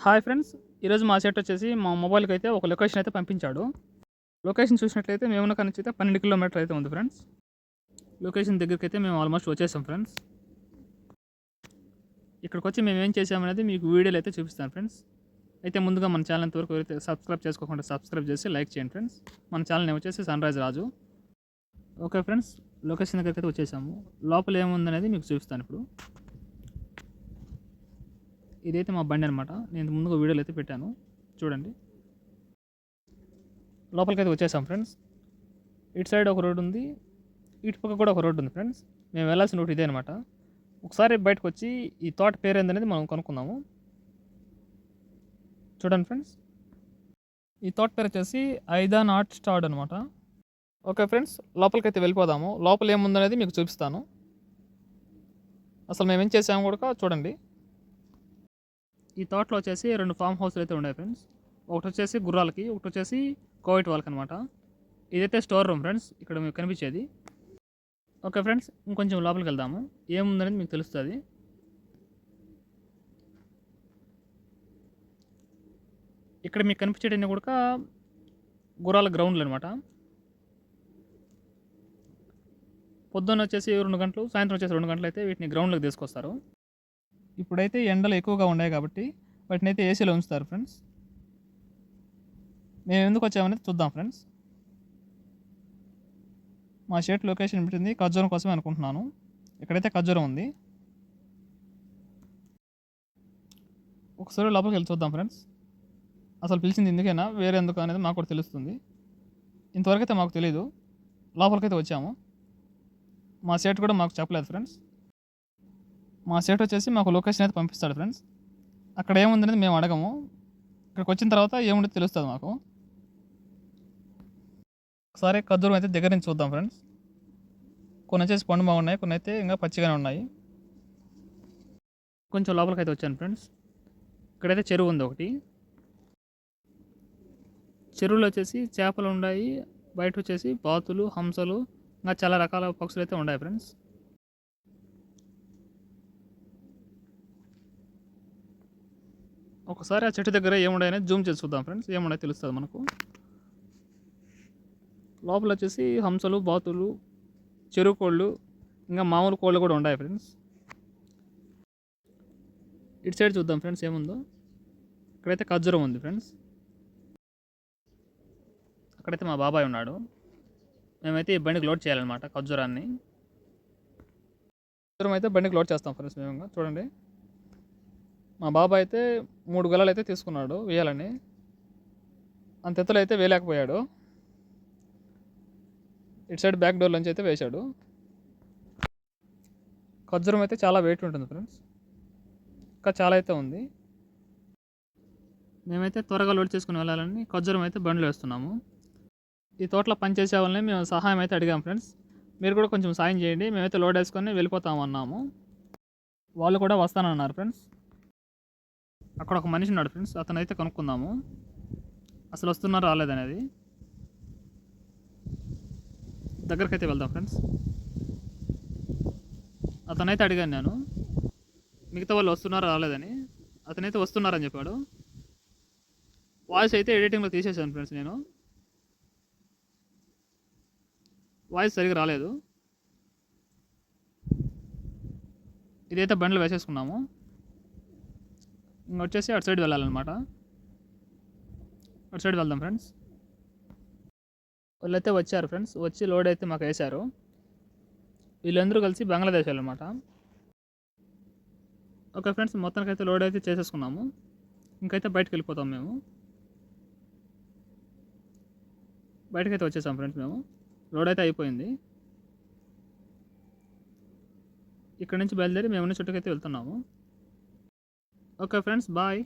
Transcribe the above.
Hi friends, ఈరోజు మా set వచ్చేసి మా మొబైల్కి అయితే ఒక లొకేషన్ అయితే పంపించాడు. లొకేషన్ చూసినట్లయితే మేమున్న కాడ నుంచి అయితే 12 కిలోమీటర్ అయితే ఉంది ఫ్రెండ్స్. లొకేషన్ దగ్గరికి అయితే మేము ఆల్మోస్ట్ వచ్చేసాం ఫ్రెండ్స్. ఇక్కడికి వచ్చి మేము ఏం చేసామనేది మీకు వీడియోలో అయితే చూపిస్తాను ఫ్రెండ్స్. అయితే ముందుగా మన ఛానల్ ఇంతవరకు ఎవరైతే సబ్స్క్రైబ్ చేసుకోకుండా సబ్స్క్రైబ్ చేసి లైక్ చేయండి ఫ్రెండ్స్. మన ఛానల్ నేమ్ వచ్చేసి సన్రైజ్ రాజు. ఓకే ఫ్రెండ్స్, లొకేషన్ దగ్గరికి అయితే వచ్చేసాము. లోపల ఏముందనేది మీకు చూపిస్తాను ఇప్పుడు. ఇదైతే మా బండి అనమాట. నేను ముందుగా వీడియోలో అయితే పెట్టాను, చూడండి. లోపలికి అయితే వచ్చేసాం ఫ్రెండ్స్. ఇటు సైడ్ ఒక రోడ్ ఉంది, ఇటు పక్క కూడా ఒక రోడ్ ఉంది ఫ్రెండ్స్. మేము వెళ్ళాల్సిన రూట్ ఇదే అనమాట. ఒకసారి బయటకు వచ్చి ఈ తోట పేరు ఏందనేది మనం కనుక్కుందాము. చూడండి ఫ్రెండ్స్, ఈ తోట పేరు వచ్చేసి ఐదాన్ ఆర్ట్ స్టార్డ్ అనమాట. ఓకే ఫ్రెండ్స్, లోపలికి అయితే వెళ్ళిపోదాము. లోపల ఏముందనేది మీకు చూపిస్తాను. అసలు మేము ఏం చేసాము కూడా చూడండి. ఈ తోటలో వచ్చేసి 2 ఫామ్ హౌస్లు అయితే ఉన్నాయి ఫ్రెండ్స్. ఒకటి వచ్చేసి గుర్రాలకి, ఒకటి వచ్చేసి కోవిడ్ వాళ్ళకి అనమాట. ఇదైతే స్టోర్ రూమ్ ఫ్రెండ్స్, ఇక్కడ మీకు కనిపించేది. ఓకే ఫ్రెండ్స్, ఇంకొంచెం లోపలికి వెళ్దాము. ఏముందనేది మీకు తెలుస్తుంది. ఇక్కడ మీకు కనిపించేటన్నీ కూడా గుర్రాల గ్రౌండ్లు అనమాట. పొద్దున్న వచ్చేసి 2 గంటలు, సాయంత్రం వచ్చేసి 2 గంటలు అయితే వీటిని గ్రౌండ్లోకి తీసుకొస్తారు. ఇప్పుడైతే ఎండలు ఎక్కువగా ఉన్నాయి కాబట్టి వాటిని అయితే ఏసీలో ఉంచుతారు ఫ్రెండ్స్. మేము ఎందుకు వచ్చామనేది చూద్దాం ఫ్రెండ్స్. మా షర్ట్ లొకేషన్ పెట్టింది ఖర్జూరం కోసమే అనుకుంటున్నాను. ఇక్కడైతే ఖర్జూరం ఉంది. ఒకసారి లోపలికి వెళ్ళి చూద్దాం ఫ్రెండ్స్. అసలు పిలిచింది ఎందుకైనా వేరే ఎందుకు అనేది మాకు కూడా తెలుస్తుంది. ఇంతవరకు అయితే మాకు తెలియదు. లోపలికైతే వచ్చాము. మా షర్ట్ కూడా మాకు చెప్పలేదు ఫ్రెండ్స్. మా షర్ట్ వచ్చేసి మాకు లొకేషన్ అయితే పంపిస్తాడు ఫ్రెండ్స్. అక్కడ ఏముందనేది మేము అడగము. ఇక్కడికి వచ్చిన తర్వాత ఏముండేది తెలుస్తుంది మాకు. ఒకసారి ఖర్జూరం అయితే దగ్గర నుంచి చూద్దాం ఫ్రెండ్స్. కొన్ని వచ్చేసి పండు బాగున్నాయి, కొన్ని అయితే ఇంకా పచ్చిగానే ఉన్నాయి. కొంచెం లోపలికి అయితే వచ్చాను ఫ్రెండ్స్. ఇక్కడైతే చెరువు ఉంది ఒకటి. చెరువులో వచ్చేసి చేపలు ఉన్నాయి, బయట వచ్చేసి బాతులు, హంసలు, ఇంకా చాలా రకాల పక్షులు అయితే ఉన్నాయి ఫ్రెండ్స్. ఒకసారి ఆ చెట్టు దగ్గర ఏముండాయని జూమ్ చేసి చూద్దాం ఫ్రెండ్స్. ఏముండాయో తెలుస్తుంది మనకు. లోపల వచ్చేసి హంసలు, బాతులు, చెరువు కోళ్ళు, ఇంకా మామూలు కోళ్ళు కూడా ఉన్నాయి ఫ్రెండ్స్. ఇటు సైడ్ చూద్దాం ఫ్రెండ్స్ ఏముందో. ఇక్కడైతే ఖర్జూరం ఉంది ఫ్రెండ్స్. అక్కడైతే మా బాబాయ్ ఉన్నాడు. మేమైతే ఈ బండికి లోడ్ చేయాలన్నమాట ఖర్జూరాన్ని. ఖర్జూరం అయితే బండికి లోడ్ చేస్తాం ఫ్రెండ్స్ మేము. చూడండి, మా బాబాయ్ అయితే 3 గెలలు అయితే తీసుకున్నాడు వేయాలని. అంత ఎత్తులో అయితే వేయలేకపోయాడు. ఇటు సైడ్ బ్యాక్ డోర్ నుంచి అయితే వేశాడు. ఖర్జూరం అయితే చాలా వెయిట్ ఉంటుంది ఫ్రెండ్స్. ఇంకా చాలా అయితే ఉంది. మేమైతే త్వరగా లోడ్ చేసుకుని వెళ్ళాలని ఖర్జూరం అయితే బండ్లు వేస్తున్నాము. ఈ తోటలో పనిచేసే వాళ్ళని మేము సహాయం అయితే అడిగాం ఫ్రెండ్స్. మీరు కూడా కొంచెం సాయం చేయండి, మేమైతే లోడ్ వేసుకొని వెళ్ళిపోతాము అన్నాము. వాళ్ళు కూడా వస్తానన్నారు ఫ్రెండ్స్. అక్కడ ఒక మనిషి ఉన్నాడు ఫ్రెండ్స్, అతను అయితే కనుక్కుందాము అసలు వస్తున్నారో రాలేదనేది. దగ్గరకైతే వెళ్దాం ఫ్రెండ్స్. అతనైతే అడిగాను నేను, మిగతా వాళ్ళు వస్తున్నారో రాలేదని. అతనైతే వస్తున్నారని చెప్పాడు. వాయిస్ అయితే ఎడిటింగ్లో తీసేసాను ఫ్రెండ్స్. నేను వాయిస్ సరిగ్గా రాలేదు. ఇదైతే బండ్లు వేసేసుకున్నాము. వచ్చేసి అటు సైడ్ వెళ్ళాలన్నమాట. అటు సైడ్ వెళ్దాం ఫ్రెండ్స్. వాళ్ళైతే వచ్చారు ఫ్రెండ్స్. వచ్చి లోడ్ అయితే మాకు వేశారు. వీళ్ళందరూ కలిసి బంగ్లాదేశ్ అనమాట. ఓకే ఫ్రెండ్స్, మొత్తానికి అయితే లోడ్ అయితే చేసేసుకున్నాము. ఇంకైతే బయటకు వెళ్ళిపోతాం మేము. బయటకైతే వచ్చేసాం ఫ్రెండ్స్ మేము. లోడ్ అయితే అయిపోయింది. ఇక్కడ నుంచి బయలుదేరి మేము ఉన్న చుట్టుకైతే వెళ్తున్నాము. Okay friends, bye.